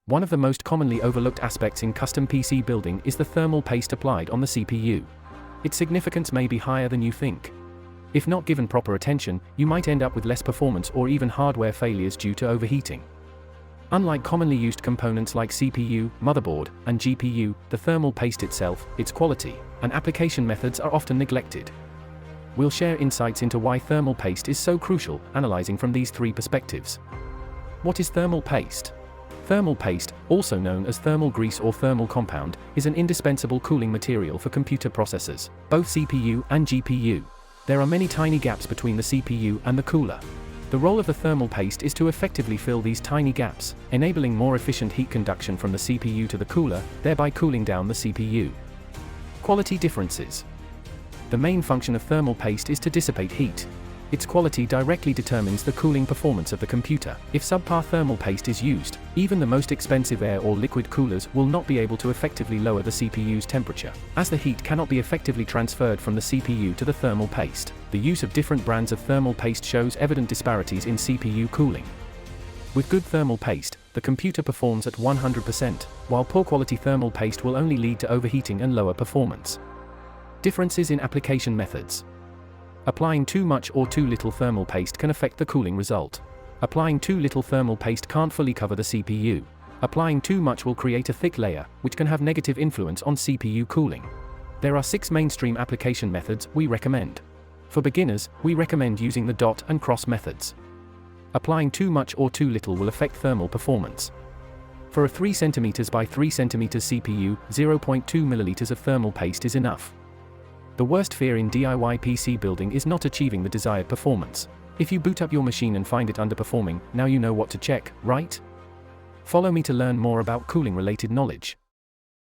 One of the most commonly overlooked aspects in custom PC building is the thermal paste applied on the CPU. Its significance may be higher than you think. If not given proper attention, you might end up with less performance or even hardware failures due to overheating. Unlike commonly used components like CPU, motherboard, and GPU, the thermal paste itself, its quality, and application methods are often neglected. We'll share insights into why thermal paste is so crucial, analyzing from these three perspectives. What is thermal paste? Thermal paste, also known as thermal grease or thermal compound, is an indispensable cooling material for computer processors, both CPU and GPU. There are many tiny gaps between the CPU and the cooler. The role of the thermal paste is to effectively fill these tiny gaps, enabling more efficient heat conduction from the CPU to the cooler, thereby cooling down the CPU. Quality differences. The main function of thermal paste is to dissipate heat. Its quality directly determines the cooling performance of the computer. If subpar thermal paste is used, even the most expensive air or liquid coolers will not be able to effectively lower the CPU's temperature, as the heat cannot be effectively transferred from the CPU to the thermal paste. The use of different brands of thermal paste shows evident disparities in CPU cooling. With good thermal paste, the computer performs at 100%, while poor quality thermal paste will only lead to overheating and lower performance. Differences in application methods. Applying too much or too little thermal paste can affect the cooling result. Applying too little thermal paste can't fully cover the CPU. Applying too much will create a thick layer, which can have negative influence on CPU cooling. There are 6 mainstream application methods we recommend. For beginners, we recommend using the dot and cross methods. Applying too much or too little will affect thermal performance. For a 3 cm by 3 cm CPU, 0.2 ml of thermal paste is enough. The worst fear in DIY PC building is not achieving the desired performance. If you boot up your machine and find it underperforming, now you know what to check, right? Follow me to learn more about cooling-related knowledge.